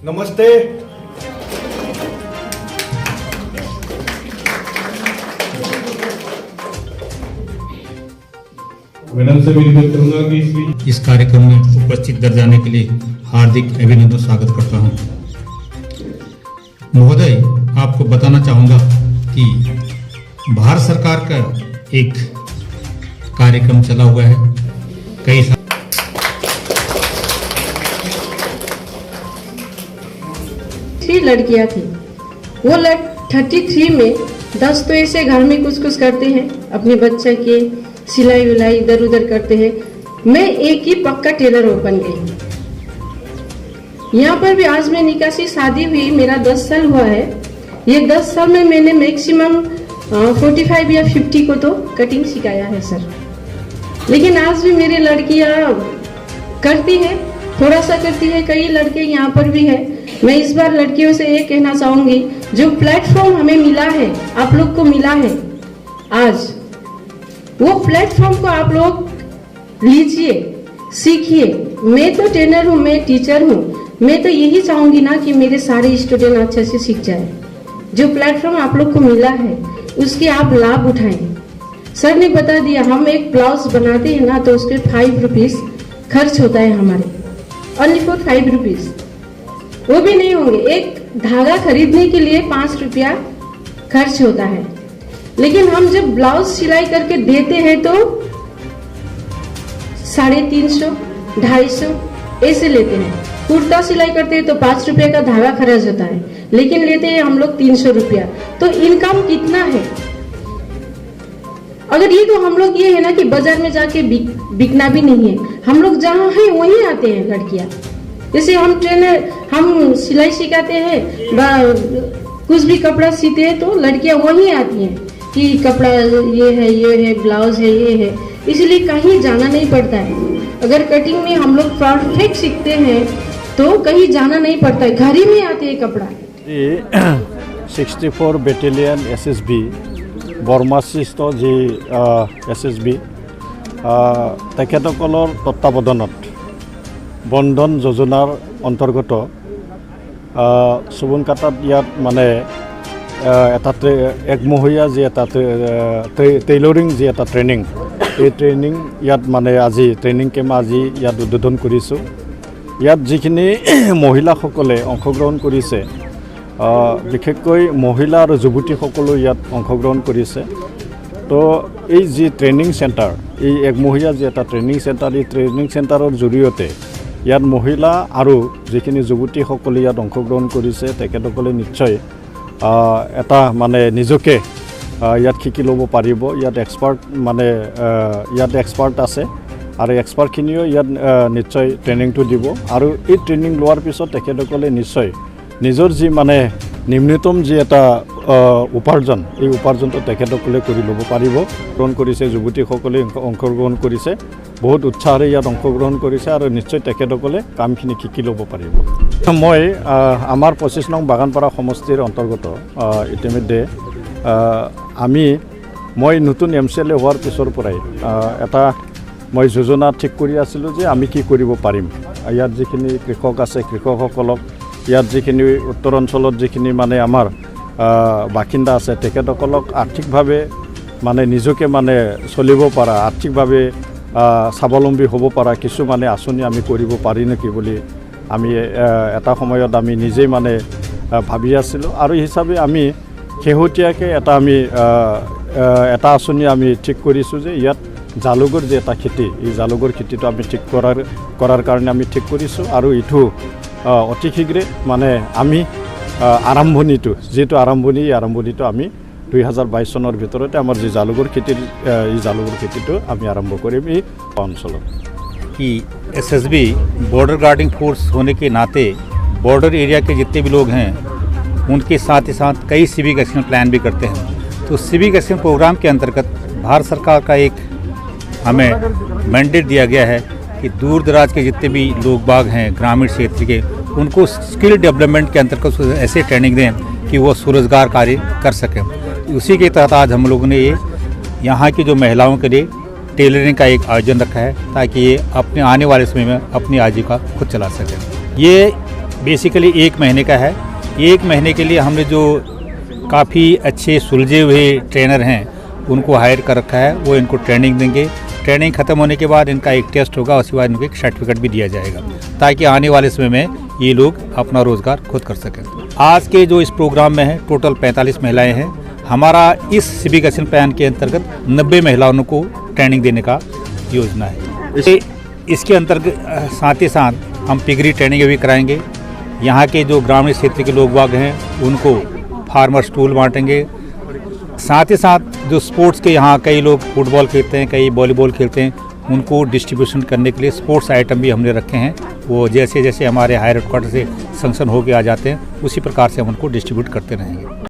नमस्ते। मैडम से विनती करूंगा कि इस कार्यक्रम में उपस्थित दर जाने के लिए हार्दिक अभिनंदन स्वागत करता हूं। महोदय, आपको बताना चाहूंगा कि भारत सरकार का एक कार्यक्रम चला हुआ है। कई 3 लड़कियां थी। वो 33 में 10 तो ऐसे घर में कुछ करते हैं, अपने बच्चे के सिलाई विलाई इधर उधर करते हैं। मैं एक ही पक्का टेलर बन गई। यहाँ पर भी आज मैं निकासी शादी हुई, मेरा 10 साल हुआ है। ये 10 साल में मैंने मैक्सिमम 45 या 50 को तो कटिंग सिखाया है सर। लेकिन आज भी मेरी लड़कियाँ करती है, थोड़ा सा करती है। कई लड़के यहाँ पर भी है। मैं इस बार लड़कियों से ये कहना चाहूंगी, जो प्लेटफॉर्म हमें मिला है, आप लोग को मिला है आज, वो प्लेटफॉर्म को आप लोग लीजिए, सीखिए। मैं तो ट्रेनर हूँ, मैं टीचर हूँ। मैं तो यही चाहूंगी ना कि मेरे सारे स्टूडेंट अच्छे से सीख जाए। जो प्लेटफॉर्म आप लोग को मिला है उसके आप लाभ उठाएं। सर ने बता दिया, हम एक ब्लाउज बनाते हैं ना तो उसके 5 रुपीज खर्च होता है हमारे, ओनली फॉर 5 रुपीज। वो भी नहीं होंगे, एक धागा खरीदने के लिए 5 रुपया खर्च होता है। लेकिन हम जब ब्लाउज सिलाई करके देते हैं तो 350, 250 ऐसे लेते हैं। कुर्ता सिलाई करते हैं तो 5 रुपये का धागा खर्च होता है, लेकिन लेते हैं हम लोग 300 रुपया। तो इनकम कितना है? अगर ये तो हम लोग ये है ना कि बाजार में जाके बिकना भी नहीं है। हम लोग जहाँ हैं वहीं आते हैं लड़कियाँ। जैसे हम ट्रेनर, हम सिलाई सिखाते हैं, कुछ भी कपड़ा सीते हैं तो लड़कियाँ वहीं आती हैं कि कपड़ा ये है, ब्लाउज है, ये है। इसलिए कहीं जाना नहीं पड़ता है। अगर कटिंग में हम लोग परफेक्ट सीखते हैं तो कहीं जाना नहीं पड़ता है, घर ही में आते हैं कपड़ा। 64 বেটেলিয়ান SSB বৰ্মাশিষ্ট যি SSB তেখেতসকলৰ তত্ত্বাৱধানত বন্ধন যোজনাৰ অন্তৰ্গত চুবুনকাটাত ইয়াত মানে এটা একমহীয়া যি এটা টেইলৰিং যি এটা ট্ৰেইনিং, এই ট্ৰেইনিং ইয়াত মানে আজি ট্ৰেইনিং কেম্প আজি ইয়াত উদ্বোধন কৰিছোঁ। ইয়াত যিখিনি মহিলাসকলে অংশগ্ৰহণ কৰিছে, বিশেষকৈ মহিলা আৰু যুৱতীসকলো ইয়াত অংশগ্ৰহণ কৰিছে। তো এই যি ট্ৰেইনিং চেণ্টাৰ, এই একমহীয়া যি এটা ট্ৰেইনিং চেণ্টাৰ, এই ট্ৰেইনিং চেণ্টাৰৰ জৰিয়তে ইয়াত মহিলা আৰু যিখিনি যুৱতীসকলে ইয়াত অংশগ্ৰহণ কৰিছে তেখেতসকলে নিশ্চয় এটা মানে নিজকে ইয়াত শিকি ল'ব পাৰিব। ইয়াত এক্সপাৰ্ট আছে আৰু এক্সপাৰ্টখিনিও ইয়াত নিশ্চয় ট্ৰেইনিংটো দিব। আৰু এই ট্ৰেইনিং লোৱাৰ পিছত তেখেতসকলে নিশ্চয় নিজৰ যি মানে নিম্নতম যি এটা উপাৰ্জন, এই উপাৰ্জনটো তেখেতসকলে কৰি ল'ব পাৰিব। গ্ৰহণ কৰিছে, যুৱতীসকলে অংশগ্ৰহণ কৰিছে, বহুত উৎসাহেৰে ইয়াত অংশগ্ৰহণ কৰিছে আৰু নিশ্চয় তেখেতসকলে কামখিনি শিকি ল'ব পাৰিব। মই আমাৰ 25 নং বাগানপাৰা সমষ্টিৰ অন্তৰ্গত ইতিমধ্যে মই নতুন MCLA হোৱাৰ পিছৰ পৰাই এটা মই যোজনা ঠিক কৰি আছিলোঁ যে আমি কি কৰিব পাৰিম। ইয়াত যিখিনি কৃষক আছে, কৃষকসকলক, ইয়াত যিখিনি উত্তৰ অঞ্চলত যিখিনি মানে আমাৰ বাসিন্দা আছে তেখেতসকলক আৰ্থিকভাৱে মানে নিজকে মানে চলিব পৰা, আৰ্থিকভাৱে স্বাৱলম্বী হ'ব পৰা কিছু মানে আঁচনি আমি কৰিব পাৰি নেকি বুলি আমি এটা সময়ত আমি নিজেই মানে ভাবি আছিলোঁ। আৰু হিচাপে আমি শেহতীয়াকৈ এটা আঁচনি আমি ঠিক কৰিছোঁ যে ইয়াত জালুকৰ যে এটা খেতি, এই জালুকৰ খেতিটো আমি ঠিক কৰাৰ কাৰণে আমি ঠিক কৰিছোঁ। আৰু এইটো অতি শীঘ্ৰে মানে আমি আৰম্ভণিটো আমি 2022 চনৰ ভিতৰতে আমাৰ যি জালুকৰ খেতিটো আমি আৰম্ভ কৰিম এই অঞ্চলত। कि SSB बॉर्डर गार्डिंग फोर्स होने के नाते बॉर्डर एरिया के जितने भी लोग हैं उनके साथ ही साथ कई सिविक एक्शन प्लान भी करते हैं। तो सिविक एक्शन प्रोग्राम के अंतर्गत भारत सरकार का एक हमें मैंडेट दिया गया है कि दूर दराज के जितने भी लोग बाग हैं ग्रामीण क्षेत्र के, उनको स्किल डेवलपमेंट के अंतर्गत ऐसे ट्रेनिंग दें कि वो स्वरोजगार कार्य कर सकें। उसी के तहत आज हम लोगों ने ये यहाँ की जो महिलाओं के लिए टेलरिंग का एक आयोजन रखा है ताकि ये अपने आने वाले समय में अपनी आजीविका खुद चला सकें। ये बेसिकली 1 महीने का है। 1 महीने के लिए हमने जो काफ़ी अच्छे सुलझे हुए ट्रेनर हैं उनको हायर कर रखा है, वो इनको ट्रेनिंग देंगे। ट्रेनिंग ख़त्म होने के बाद इनका एक टेस्ट होगा, उसके बाद इनको एक सर्टिफिकेट भी दिया जाएगा ताकि आने वाले समय में ये लोग अपना रोज़गार खुद कर सकें। आज के जो इस प्रोग्राम में है टोटल 45 महिलाएं हैं। हमारा इस सिविक एक्शन प्लान के अंतर्गत 90 महिलाओं को ट्रेनिंग देने का योजना है। इसके अंतर्गत साथ ही साथ हम पिगरी ट्रेनिंग भी कराएंगे। यहाँ के जो ग्रामीण क्षेत्र के लोग बाग हैं उनको फार्मर टूल बांटेंगे। साथ ही साथ जो स्पोर्ट्स के यहाँ कई लोग फुटबॉल खेलते हैं, कई वॉलीबॉल खेलते हैं, उनको डिस्ट्रीब्यूशन करने के लिए स्पोर्ट्स आइटम भी हमने रखे हैं। वो जैसे जैसे हमारे हायर हेडक्वार्टर से सैंक्शन होके आ जाते हैं उसी प्रकार से हम उनको डिस्ट्रीब्यूट करते रहेंगे।